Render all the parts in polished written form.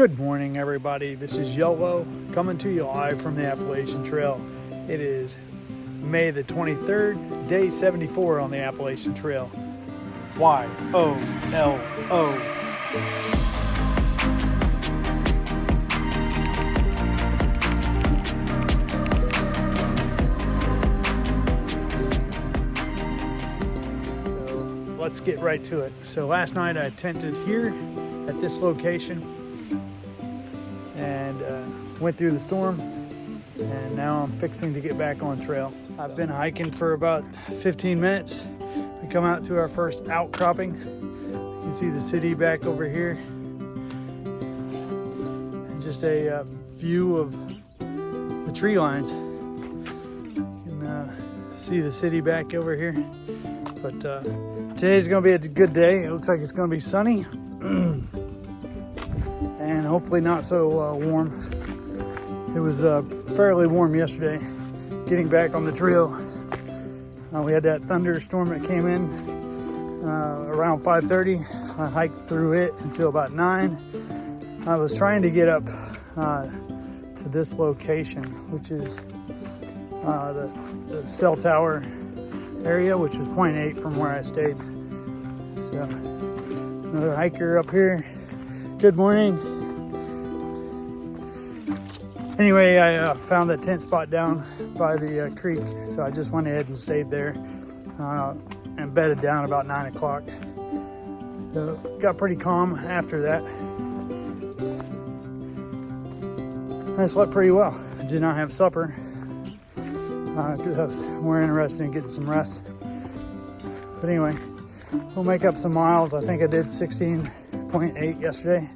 Good morning, everybody. This is Yellow coming to you live from the Appalachian Trail. It is May the 23rd, day 74 on the Appalachian Trail. Y-O-L-O. Let's get right to it. So last night I tented here at this location and went through the storm, and now I'm fixing to get back on trail. I've been hiking for about 15 minutes. We come out to our first outcropping. You can see the city back over here. And just a view of the tree lines. You can see the city back over here. But today's gonna be a good day. It looks like it's gonna be sunny and hopefully not so warm. It was fairly warm yesterday getting back on the trail. We had that thunderstorm that came in around 5:30. I hiked through it until about 9. I was trying to get up to this location, which is the cell tower area, which is 0.8 from where I stayed. So another hiker up here. Good morning. Anyway, I found the tent spot down by the creek, so I just went ahead and stayed there and bedded down about 9 o'clock. So got pretty calm after that. I slept pretty well. I did not have supper. I was more interested in getting some rest. But anyway, we'll make up some miles. I think I did 16.8 yesterday.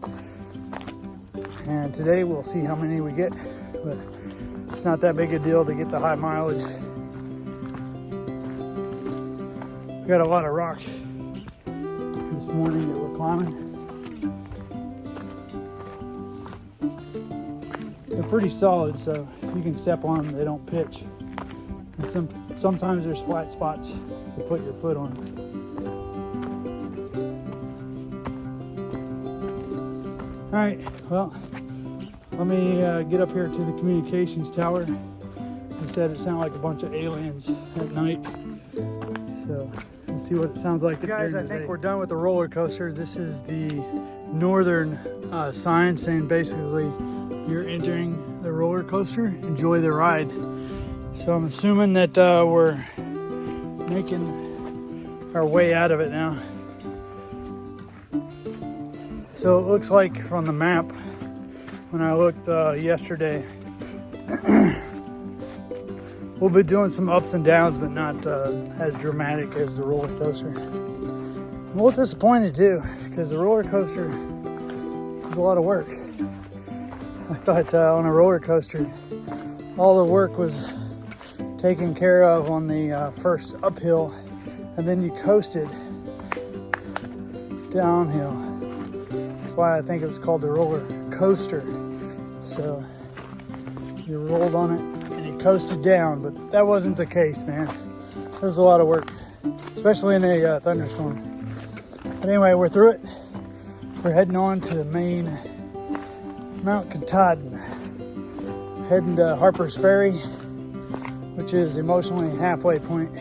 And today we'll see how many we get. But it's not that big a deal to get the high mileage. We got a lot of rock this morning that we're climbing. They're pretty solid, so you can step on them, they don't pitch. And sometimes there's flat spots to put your foot on. All right, well, let me get up here to the communications tower. They said it sounded like a bunch of aliens at night. So let's see what it sounds like. Guys, I think we're done with the roller coaster. This is the northern sign saying basically you're entering the roller coaster. Enjoy the ride. So I'm assuming that we're making our way out of it now. So it looks like from the map, when I looked yesterday, we'll be doing some ups and downs, but not as dramatic as the roller coaster. I'm a little disappointed too, because the roller coaster is a lot of work. I thought on a roller coaster, all the work was taken care of on the first uphill, and then you coasted downhill. That's why I think it was called the roller coaster. So you rolled on it and you coasted down, but that wasn't the case, man. It was a lot of work, especially in a thunderstorm. But anyway, we're through it. We're heading on to the main Mount Katahdin. Heading to Harpers Ferry, which is emotionally halfway point,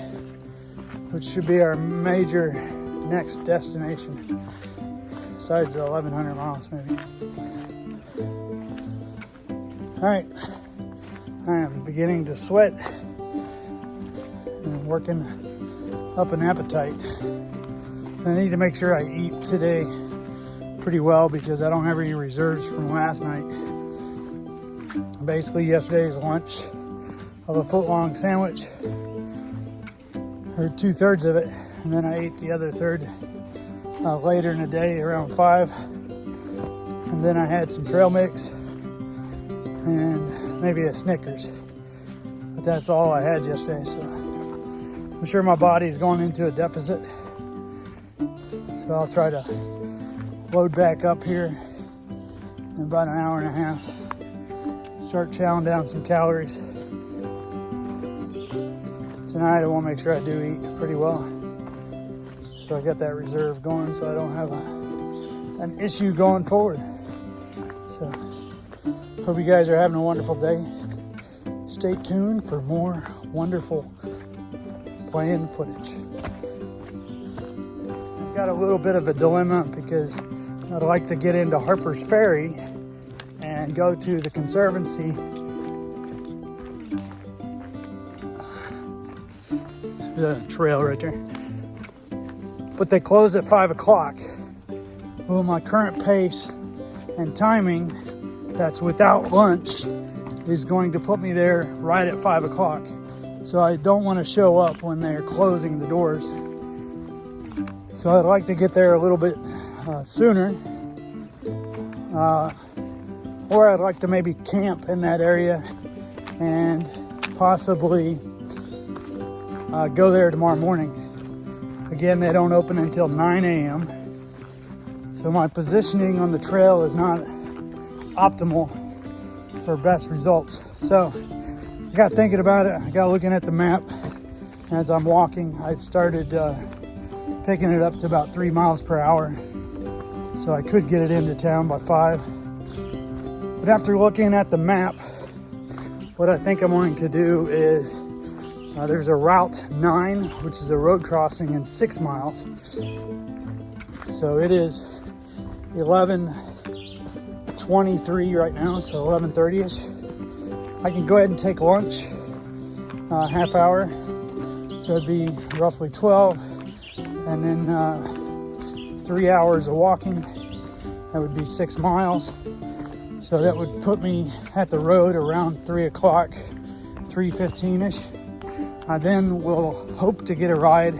which should be our major next destination, besides the 1,100 miles maybe. All right, I am beginning to sweat and working up an appetite. I need to make sure I eat today pretty well because I don't have any reserves from last night. Basically yesterday's lunch of a foot-long sandwich, or 2/3 of it, and then I ate the other third later in the day around 5, and then I had some trail mix and maybe a Snickers, but that's all I had yesterday. So I'm sure my body's going into a deficit, so I'll try to load back up here in about an hour and a half, start chowing down some calories. Tonight I want to make sure I do eat pretty well, so I got that reserve going so I don't have an issue going forward. So So hope you guys are having a wonderful day. Stay tuned for more wonderful plane footage. I've got a little bit of a dilemma because I'd like to get into Harpers Ferry and go to the Conservancy. The trail right there. But they close at 5 o'clock. Well, my current pace and timing, that's without lunch, is going to put me there right at 5 o'clock. So I don't want to show up when they're closing the doors. So I'd like to get there a little bit sooner. Or I'd like to maybe camp in that area and possibly go there tomorrow morning. Again, they don't open until 9 a.m. So my positioning on the trail is not optimal for best results. So I got thinking about it. I got looking at the map as I'm walking. I started picking it up to about 3 miles per hour. So I could get it into town by 5. But after looking at the map, what I think I'm going to do is there's a Route 9, which is a road crossing in 6 miles. So it is 11:23 right now, so 11:30ish. I can go ahead and take lunch, half hour. So it'd be roughly 12, and then 3 hours of walking. That would be 6 miles. So that would put me at the road around 3 o'clock, 3:15ish. I then will hope to get a ride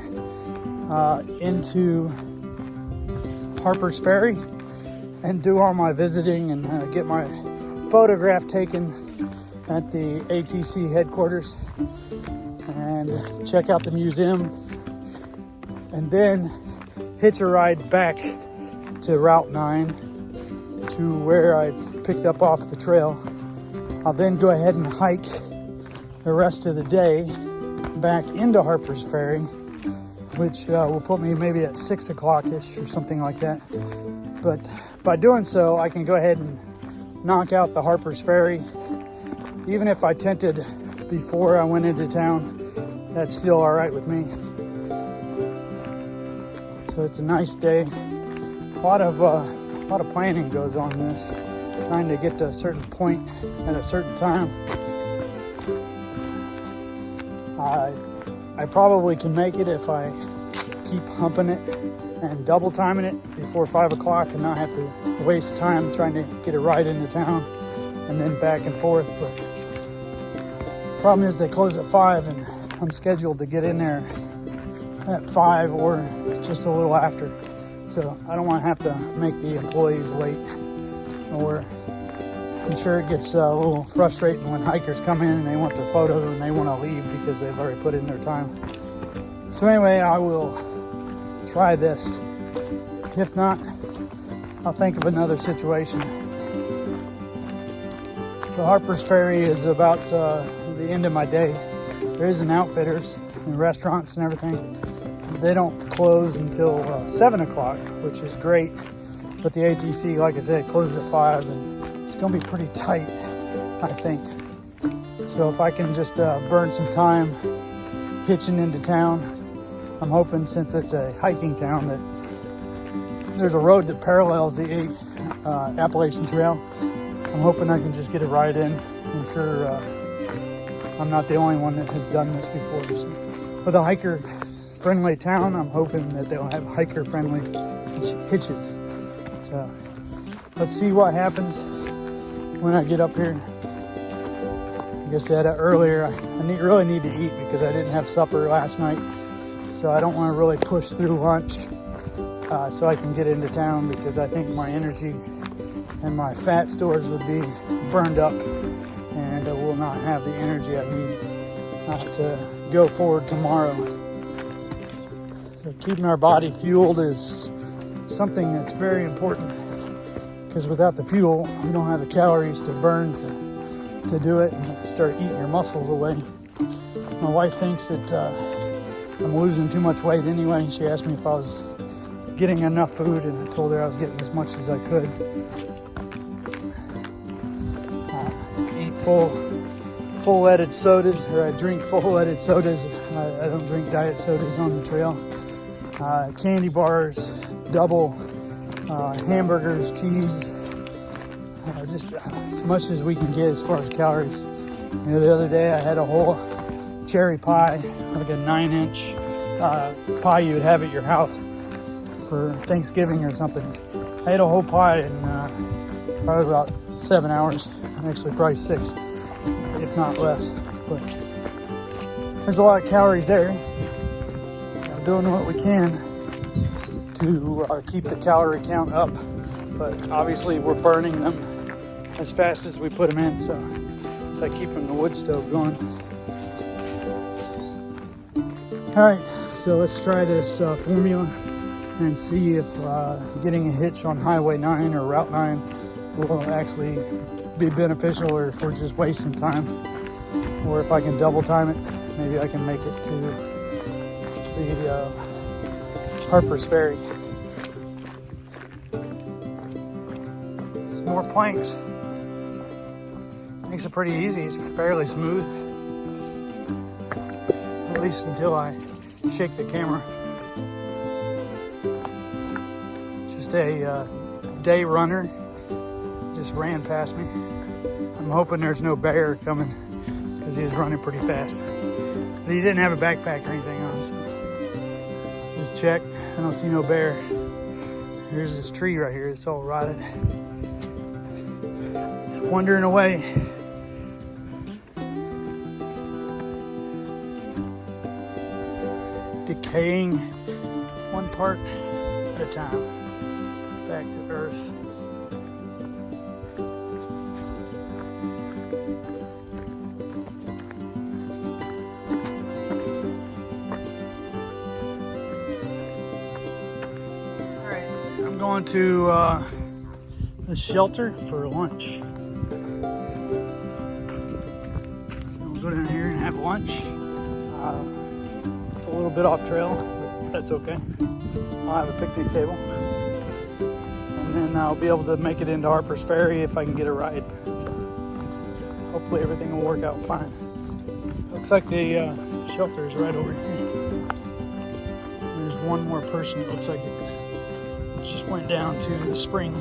into Harpers Ferry and do all my visiting and get my photograph taken at the ATC headquarters and check out the museum, and then hitch a ride back to Route 9 to where I picked up off the trail. I'll then go ahead and hike the rest of the day back into Harpers Ferry, which will put me maybe at 6 o'clock-ish or something like that. But by doing so, I can go ahead and knock out the Harpers Ferry. Even if I tented before I went into town, that's still all right with me. So it's a nice day. A lot of planning goes on this, trying to get to a certain point at a certain time. I probably can make it if I keep humping it and double timing it before 5 o'clock and not have to waste time trying to get a ride into town and then back and forth. But the problem is they close at 5 and I'm scheduled to get in there at 5 or just a little after. So I don't want to have to make the employees wait, or I'm sure it gets a little frustrating when hikers come in and they want their photo and they want to leave because they've already put in their time. So anyway, I will try this. If not, I'll think of another situation. The Harpers Ferry is about the end of my day. There is an Outfitters and restaurants and everything. They don't close until 7 o'clock, which is great. But the ATC, like I said, closes at 5, and it's going to be pretty tight, I think. So if I can just burn some time hitching into town, I'm hoping, since it's a hiking town, that there's a road that parallels the Appalachian Trail. I'm hoping I can just get a ride in. I'm sure I'm not the only one that has done this before. So with a hiker-friendly town, I'm hoping that they'll have hiker-friendly hitches. So let's see what happens when I get up here. Like I said earlier, I really need to eat because I didn't have supper last night. So I don't want to really push through lunch so I can get into town, because I think my energy and my fat stores would be burned up and I will not have the energy I need to go forward tomorrow. So keeping our body fueled is something that's very important, because without the fuel, you don't have the calories to burn to do it and start eating your muscles away. My wife thinks that I'm losing too much weight anyway. She asked me if I was getting enough food, and I told her I was getting as much as I could. full leaded sodas, or I drink full leaded sodas. I don't drink diet sodas on the trail. Candy bars, double hamburgers, cheese, just as much as we can get as far as calories. You know, the other day I had a whole cherry pie, like a 9-inch pie you would have at your house for Thanksgiving or something. I ate a whole pie in probably about 7 hours, actually probably 6, if not less. But there's a lot of calories there. I'm doing what we can to keep the calorie count up, but obviously we're burning them as fast as we put them in, so it's like keeping the wood stove going. Alright, so let's try this formula and see if getting a hitch on Highway 9 or Route 9 will actually be beneficial, or if we're just wasting time, or if I can double time it, maybe I can make it to the Harpers Ferry. Some more planks. Makes it pretty easy. It's fairly smooth, at least until I shake the camera. Just a day runner just ran past me. I'm hoping there's no bear coming because he was running pretty fast. But he didn't have a backpack or anything on, so just check. I don't see no bear. Here's this tree right here. It's all rotted. It's wandering away. Decaying one part at a time. Back to earth. Alright, I'm going to the shelter for lunch. I'll go down here and have lunch. It's a little bit off trail, but that's okay. I'll have a picnic table. And then I'll be able to make it into Harpers Ferry if I can get a ride. So hopefully everything will work out fine. Looks like the shelter is right over here. There's one more person. It looks like it just went down to the spring.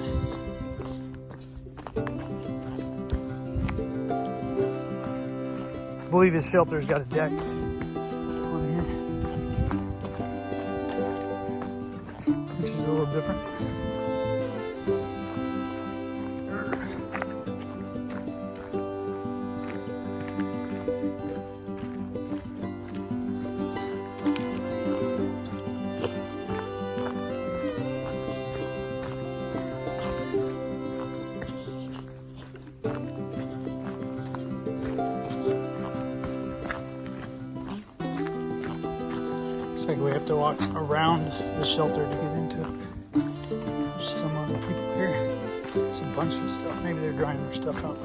I believe this shelter's got a deck on here, which is a little different. Looks like we have to walk around the shelter to get into it. There's some other people here. There's a bunch of stuff. Maybe they're drying their stuff out.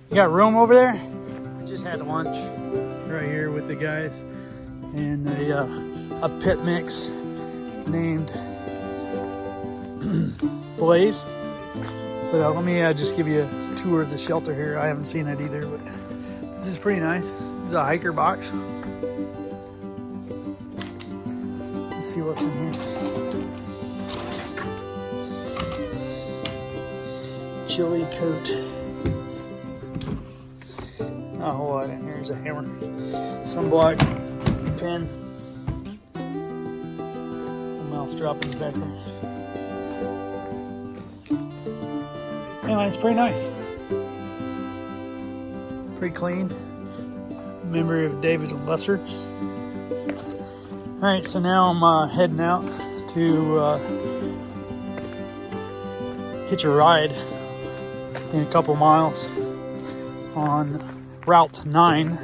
You got room over there? I just had lunch right here with the guys and a pit mix named Blaze. But let me just give you a tour of the shelter here. I haven't seen it either, but this is pretty nice. There's a hiker box. Let's see what's in here. Chili coat. Not a whole lot in here. Here's a hammer, sunblock, pen. The mouse droppings back there. Anyway, it's pretty nice. Pretty clean. Memory of David Lesser. Alright, so now I'm heading out to hitch a ride in a couple miles on Route 9.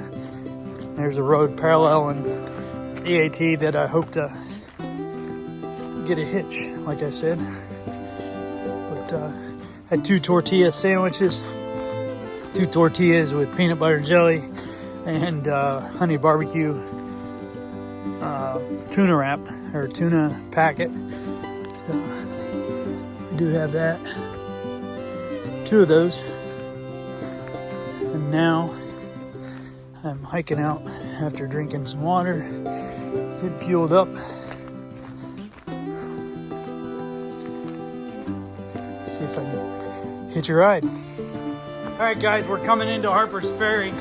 There's a road paralleling EAT that I hope to get a hitch, like I said. But had 2 tortilla sandwiches 2 tortillas with peanut butter jelly and honey barbecue tuna wrap or tuna packet. So we do have that. 2 of those. And now I'm hiking out after drinking some water, get fueled up. See if I can hitch a ride. All right, guys, we're coming into Harpers Ferry.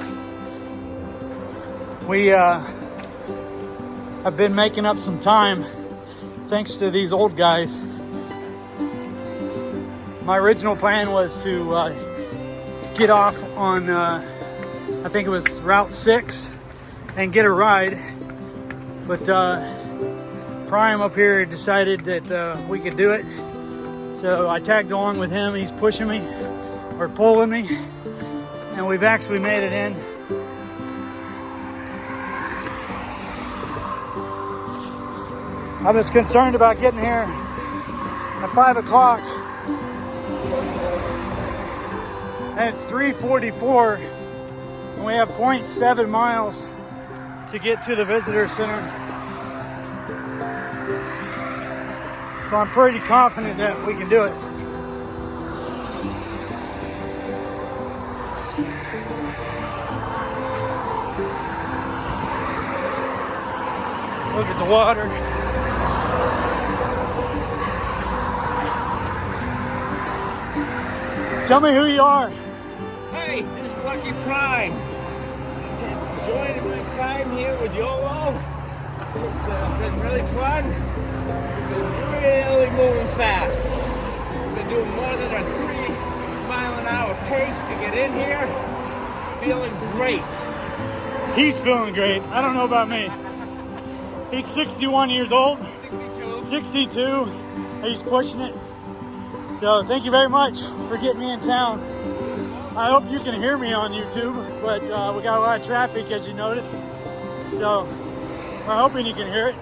We have been making up some time thanks to these old guys. My original plan was to get off on, I think it was Route 6 and get a ride. But Prime up here decided that we could do it. So I tagged along with him. He's pushing me or pulling me, and we've actually made it in. I was concerned about getting here at 5 o'clock, and it's 3:44, and we have 0.7 miles to get to the visitor center. So I'm pretty confident that we can do it. Look at the water. Tell me who you are. Hey, this is Lucky Prime. Enjoying my time here with YOLO. It's been really fun. We've been really moving fast. We've been doing more than a 3-mile-an-hour pace to get in here. Feeling great. He's feeling great. I don't know about me. He's 61 years old. 62. He's pushing it. So thank you very much for getting me in town. I hope you can hear me on YouTube, but we got a lot of traffic, as you noticed. So we're hoping you can hear it.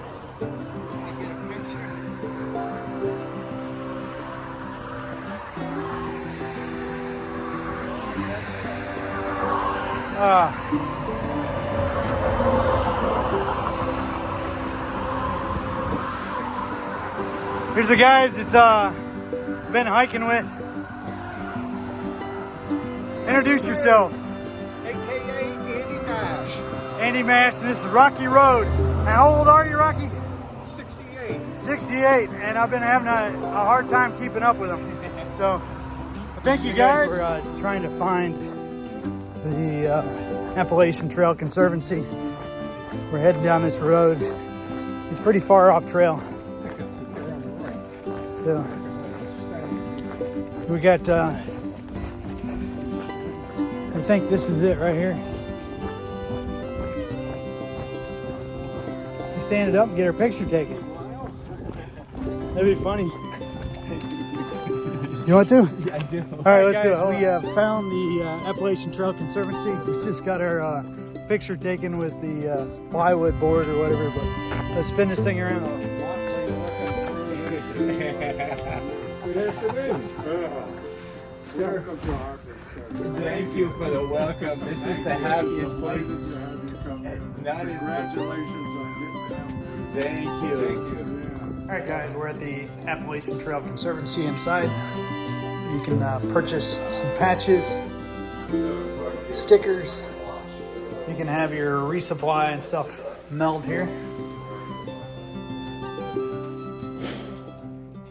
Here's the guys that's been hiking with. Introduce yourself. AKA Andy Mash. Andy Mash, and this is Rocky Road. And how old are you, Rocky? 68. 68, and I've been having a hard time keeping up with them. So, thank you guys. We're just trying to find the Appalachian Trail Conservancy. We're heading down this road. It's pretty far off trail. So, we got, I think this is it right here. Stand it up and get our picture taken. That'd be funny. You want to? Yeah, I do. All right, let's go. We found the Appalachian Trail Conservancy. We just got our picture taken with the plywood board or whatever, but let's spin this thing around. Good afternoon. Welcome to Harpers. Thank you for the welcome. This is the happiest place. Congratulations on getting down. Thank you. All right, guys, we're at the Appalachian Trail Conservancy inside. You can purchase some patches, stickers. You can have your resupply and stuff mailed here.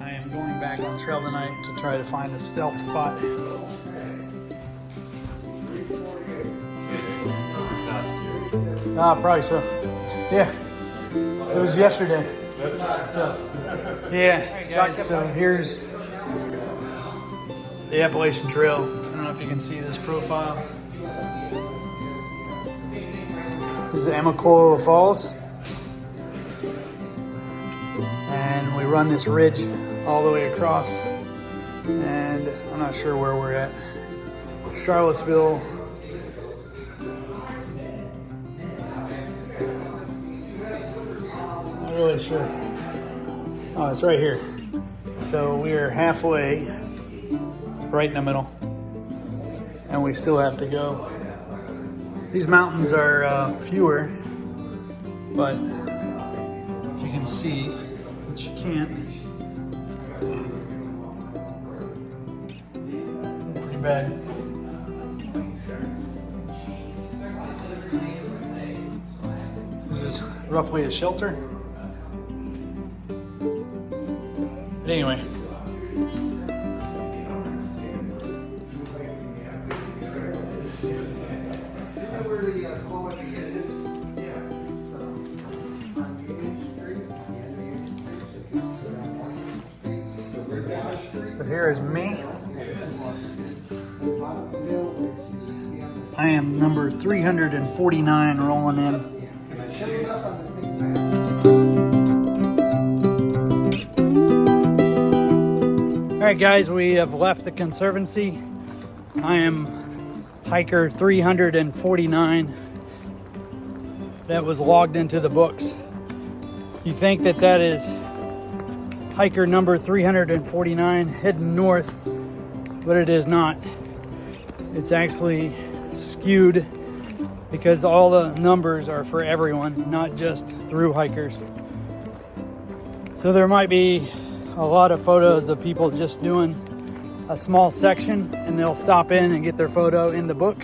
I am going back on trail tonight to try to find a stealth spot. Probably so. Yeah, it was yesterday. That's hot stuff. Yeah, guys, so here's the Appalachian Trail. I don't know if you can see this profile. This is the Episcopal Falls. And we run this ridge all the way across. And I'm not sure where we're at. Charlottesville. Not really sure. Oh, it's right here. So we are halfway, right in the middle. and we still have to go. These mountains are fewer, but if you can see, which you can't, pretty bad. This is roughly a shelter. But anyway. So here is me. I am number 349 rolling in. All right, guys, we have left the Conservancy. I am hiker 349. That was logged into the books. You think that that is hiker number 349 heading north, but it is not. It's actually skewed because all the numbers are for everyone, not just through hikers. So there might be a lot of photos of people just doing a small section, and they'll stop in and get their photo in the book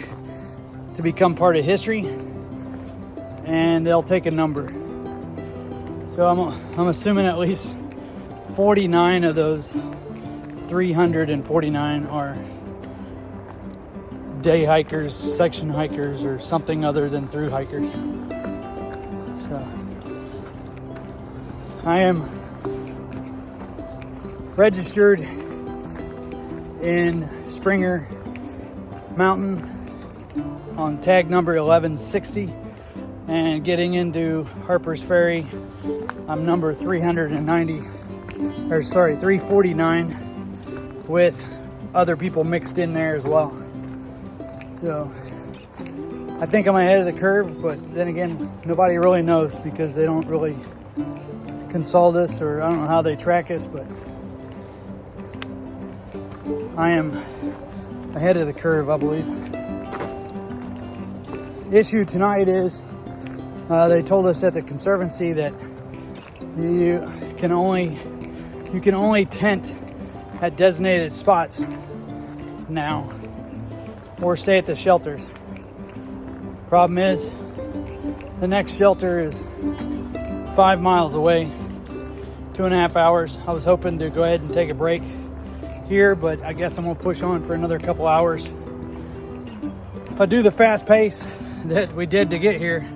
to become part of history, and they'll take a number. So I'm assuming at least 49 of those 349 are day hikers, section hikers, or something other than through hikers. So I am registered in Springer Mountain on tag number 1160, and getting into Harpers Ferry, I'm number 349 with other people mixed in there as well. So I think I'm ahead of the curve, but then again, nobody really knows because they don't really consult us, or I don't know how they track us, but I am ahead of the curve, I believe. The issue tonight is they told us at the Conservancy that you can only tent at designated spots now, or stay at the shelters. Problem is, the next shelter is 5 miles away, 2.5 hours. I was hoping to go ahead and take a break here, but I guess I'm gonna push on for another couple hours. If I do the fast pace that we did to get here,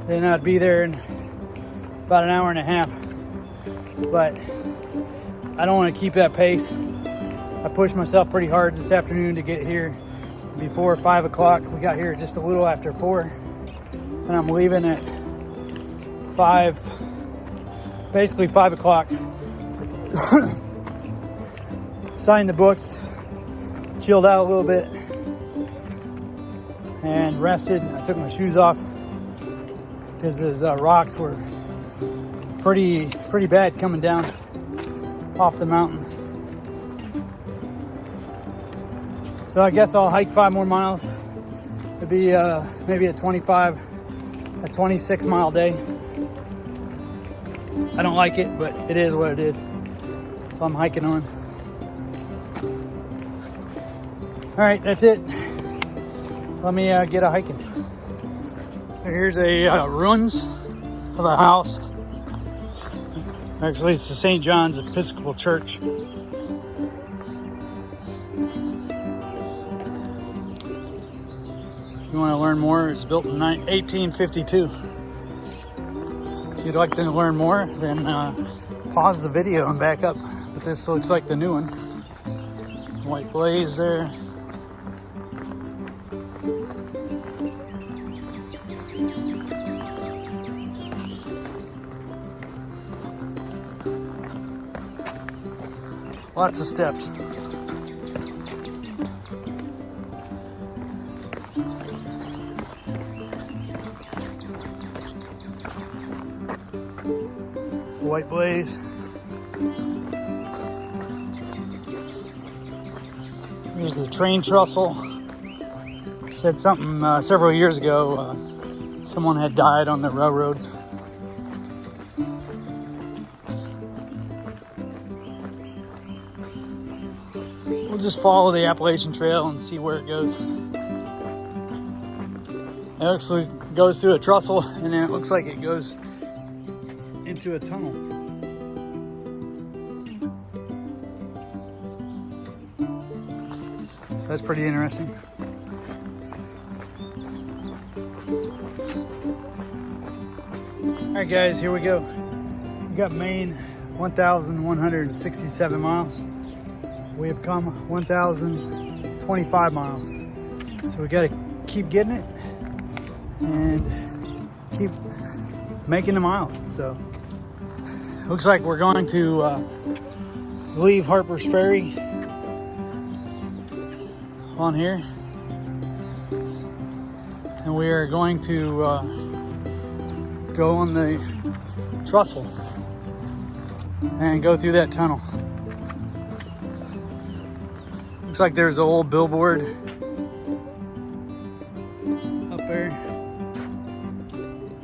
then I'd be there in about an hour and a half. But I don't want to keep that pace. I pushed myself pretty hard this afternoon to get here before 5 o'clock. We got here just a little after 4, and I'm leaving at 5, basically 5 o'clock. Signed the books, chilled out a little bit, and rested. I took my shoes off because those rocks were pretty bad coming down off the mountain. So I guess I'll hike 5 more miles. It'd be maybe a 26 mile day. I don't like it, but it is what it is. So I'm hiking on. All right, that's it. Let me get a hiking. Here's a ruins of a house. Actually, it's the St. John's Episcopal Church. If you want to learn more, it's built in 1852. If you'd like to learn more, then pause the video and back up. But this looks like the new one. White blaze there. Lots of steps. White blaze. Here's the train trestle. said something several years ago. Someone had died on the railroad. We'll just follow the Appalachian Trail and see where it goes. It actually goes through a trestle, and then it looks like it goes into a tunnel. That's pretty interesting. All right, guys, here we go. We got Maine, 1,167 miles. We have come 1,025 miles. So we got to keep getting it and keep making the miles. So looks like we're going to leave Harpers Ferry on here, and we are going to go on the trestle and go through that tunnel. Looks like there's an old billboard up there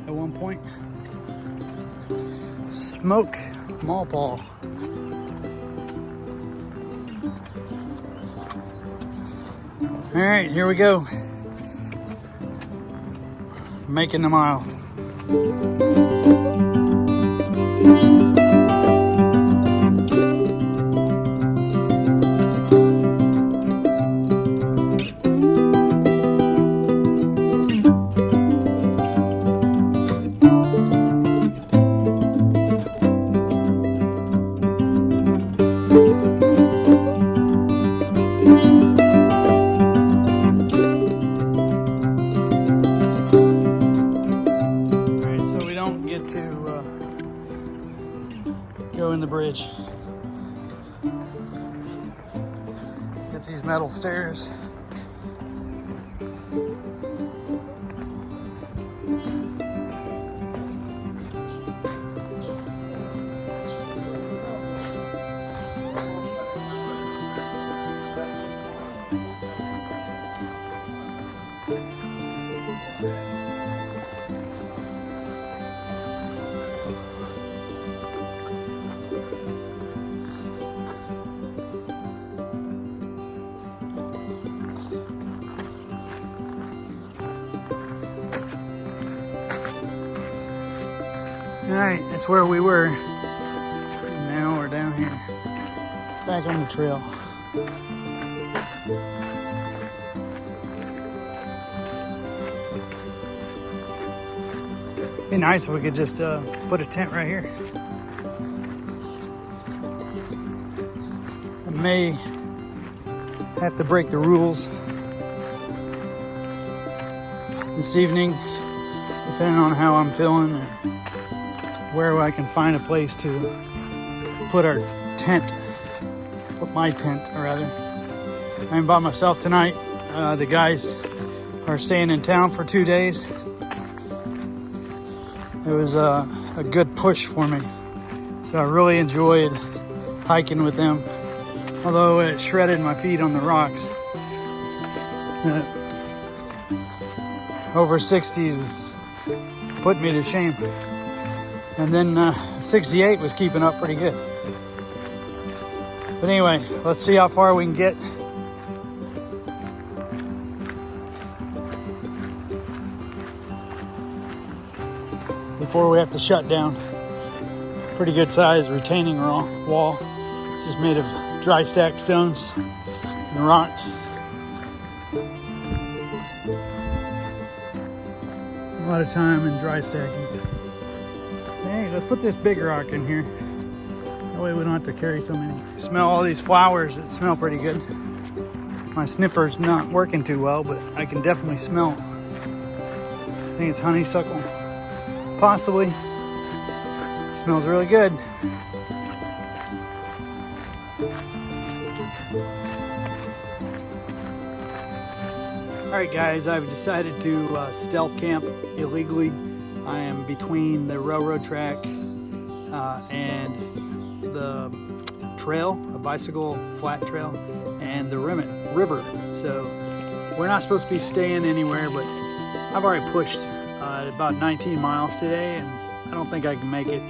at one point. Smoke Malpaw. All right, here we go. Making the miles. Go in the bridge. Get these metal stairs. Alright, that's where we were. And now we're down here. Back on the trail. It'd be nice if we could just put a tent right here. I may have to break the rules this evening, depending on how I'm feeling or where I can find a place to put our tent, put my tent rather. I'm by myself tonight. The guys are staying in town for 2 days. It was a good push for me. So I really enjoyed hiking with them. Although it shredded my feet on the rocks. Over 60s put me to shame. And then 68 was keeping up pretty good. But anyway, let's see how far we can get. Before we have to shut down. Pretty good size retaining wall. It's just made of dry stack stones and rock. A lot of time in dry stacking. Hey, let's put this big rock in here. That way we don't have to carry so many. Smell all these flowers that smell pretty good. My sniffer's not working too well, but I can definitely smell it. I think it's honeysuckle. Possibly. Smells really good. Alright guys, I've decided to stealth camp illegally. I am between the railroad track and the trail, a bicycle flat trail, and the river. So we're not supposed to be staying anywhere, but I've already pushed about 19 miles today, and I don't think I can make it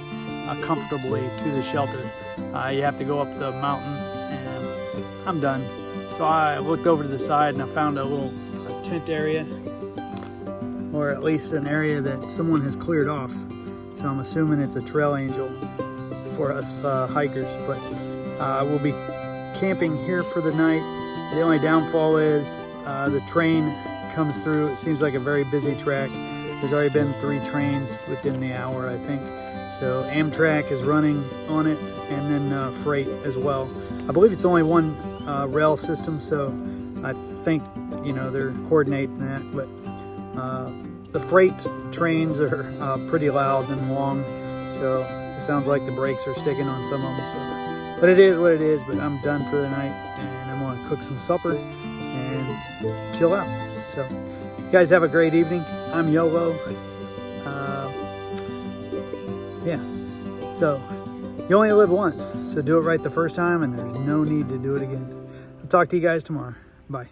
comfortably to the shelter. You have to go up the mountain, and I'm done. So I looked over to the side and I found a little tent area, or at least an area that someone has cleared off. So I'm assuming it's a trail angel for us hikers, but we'll be camping here for the night. The only downfall is the train comes through. It seems like a very busy track. There's already been 3 trains within the hour, I think. So Amtrak is running on it, and then freight as well. I believe it's only one rail system, so I think, you know, they're coordinating that. But the freight trains are pretty loud and long, so it sounds like the brakes are sticking on some of them. So, but it is what it is. But I'm done for the night, and I'm gonna cook some supper and chill out. So you guys have a great evening. I'm YOLO. Yeah, so you only live once, so do it right the first time, and there's no need to do it again. I'll talk to you guys tomorrow. Bye.